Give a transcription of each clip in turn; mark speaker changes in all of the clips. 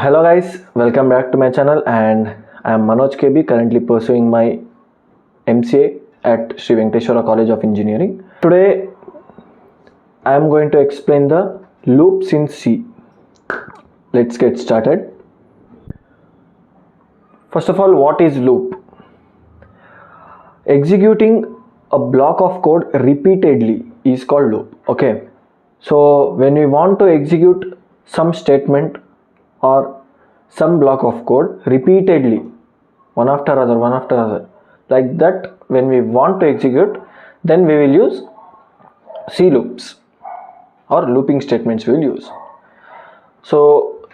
Speaker 1: Hello guys, welcome back to my channel and I am Manoj KB, currently pursuing my MCA at Sri Venkateshwara College of Engineering. Today I am going to explain the loops in C. Let's get started. First of all, what is loop? Executing a block of code repeatedly is called loop. Okay, so when we want to execute some statement or some block of code repeatedly, one after other, like that, when we want to execute, then we will use C loops or looping statements we will use. So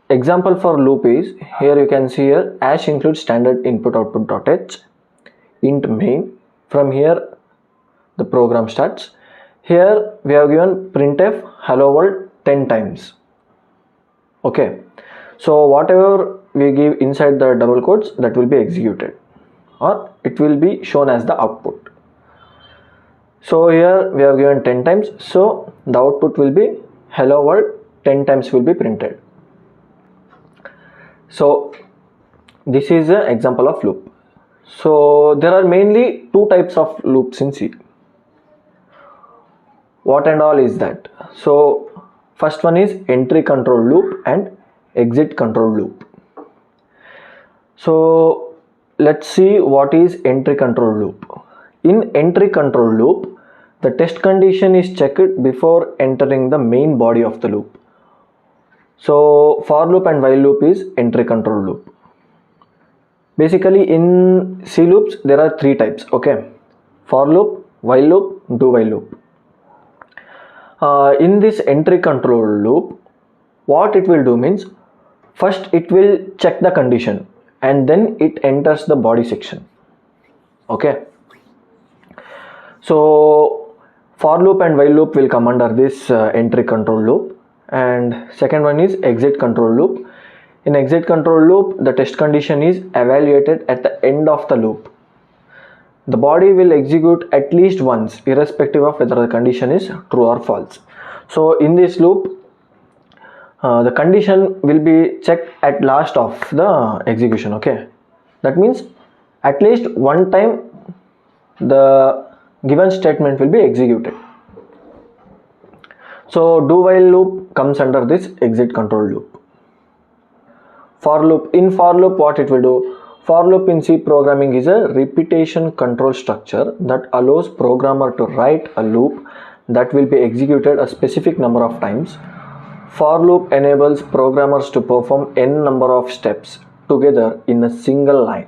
Speaker 1: example for loop is, here you can see here, hash includes standard input output dot h int main. From here the program starts. Here we have given printf hello world 10 times. Okay, so whatever we give inside the double quotes, that will be executed or it will be shown as the output. So here we have given 10 times, so the output will be hello world 10 times will be printed. So this is an example of loop. So there are mainly two types of loops in C. What and all is that? So first one is entry control loop and exit control loop. So let's see what is entry control loop. In entry control loop, the test condition is checked before entering the main body of the loop. So for loop and while loop is entry control loop. Basically in C loops there are three types. Okay, for loop, while loop, do while loop. In this entry control loop, what it will do means, first it will check the condition and then it enters the body section. Okay, so for loop and while loop will come under this entry control loop. And second one is exit control loop. In exit control loop, the test condition is evaluated at the end of the loop. The body will execute at least once, irrespective of whether the condition is true or false. So in this loop, the condition will be checked at last of the execution. Okay, that means at least one time the given statement will be executed. So do while loop comes under this exit control loop. For loop, in for loop what it will do? For loop in C programming is a repetition control structure that allows programmer to write a loop that will be executed a specific number of times. For loop enables programmers to perform n number of steps together in a single line.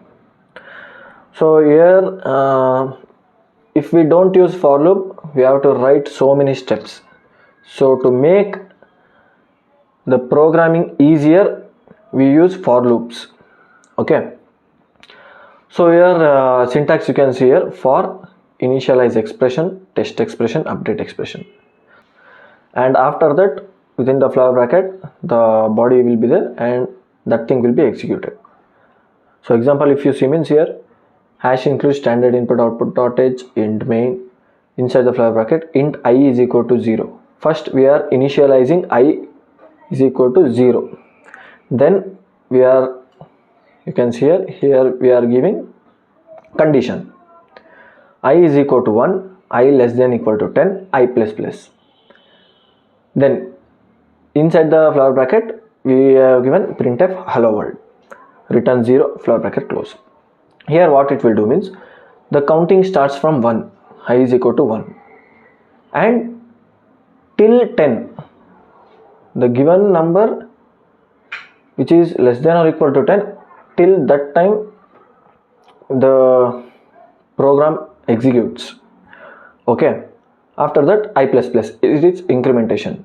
Speaker 1: So here if we don't use for loop, we have to write so many steps. So to make the programming easier, we use for loops. Okay, so here syntax you can see here: for initialize expression, test expression, update expression, and after that within the flower bracket the body will be there and that thing will be executed. So example, if you see means here, hash includes standard input output dot h int main. Inside the flower bracket int I is equal to 0. First we are initializing I is equal to 0. Then we are, you can see here we are giving condition I is equal to 1, I less than equal to 10, I plus plus. Then inside the flower bracket we have given printf hello world, return 0, flower bracket close. Here what it will do means, the counting starts from 1, I is equal to 1, and till 10, the given number which is less than or equal to 10, till that time the program executes. Okay, after that I plus plus, it is incrementation.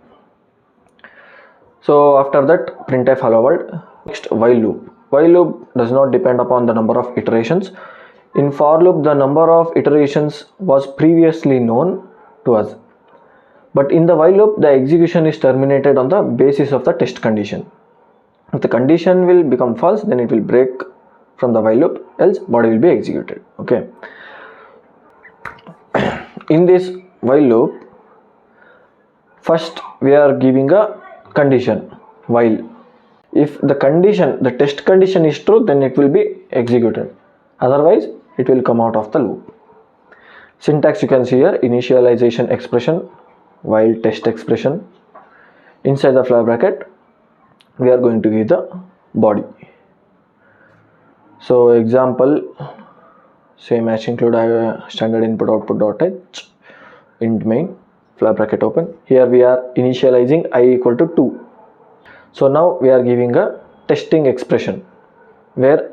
Speaker 1: So after that printf hello world. Next, while loop. While loop does not depend upon the number of iterations. In for loop the number of iterations was previously known to us, but in the while loop the execution is terminated on the basis of the test condition. If the condition will become false, then it will break from the while loop, else body will be executed. Okay, in this while loop, first we are giving a condition while. If the test condition is true, then it will be executed. Otherwise, it will come out of the loop. Syntax you can see here: initialization expression, while test expression. Inside the flag bracket, we are going to give the body. So example, say match include standard input output dot h int main flag bracket open. Here we are initializing I equal to 2. So now we are giving a testing expression where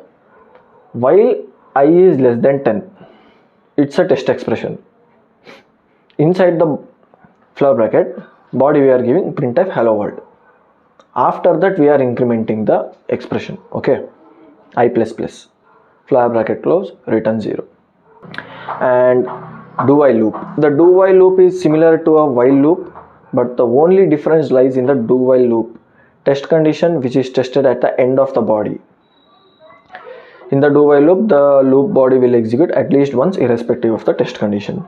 Speaker 1: while I is less than 10, it's a test expression. Inside the flag bracket body we are giving printf hello world. After that we are incrementing the expression. Okay, I plus plus flag bracket close, return 0. And do while loop. The do while loop is similar to a while loop, but the only difference lies in the do while loop test condition, which is tested at the end of the body. In the do while loop, the loop body will execute at least once irrespective of the test condition.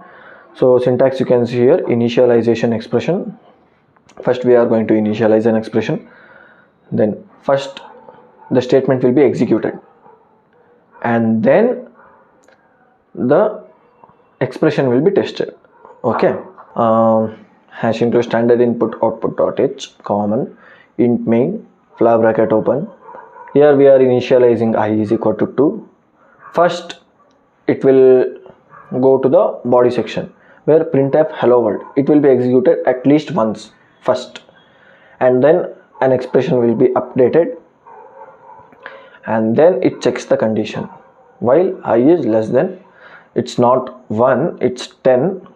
Speaker 1: So syntax you can see here: initialization expression. First we are going to initialize an expression, then first the statement will be executed, and then the expression will be tested. Okay, hash include standard input output dot h common int main flag bracket open. Here we are initializing I is equal to 2. First it will go to the body section where printf hello world, it will be executed at least once first, and then an expression will be updated, and then it checks the condition while I is less than, it's not 1, it's 10,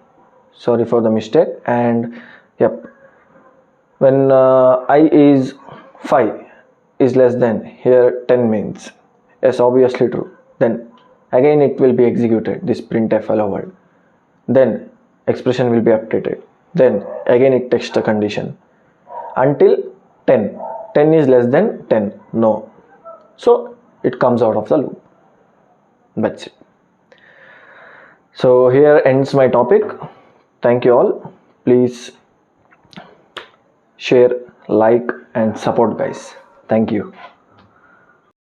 Speaker 1: sorry for the mistake, and yep, when I is 5 is less than, here 10 means yes, obviously true, then again it will be executed, this printf hello world, then expression will be updated, then again it checks the condition until 10 is less than 10, no, so it comes out of the loop. That's it. So here ends my topic. Thank you all. Please share, like and support guys. Thank you.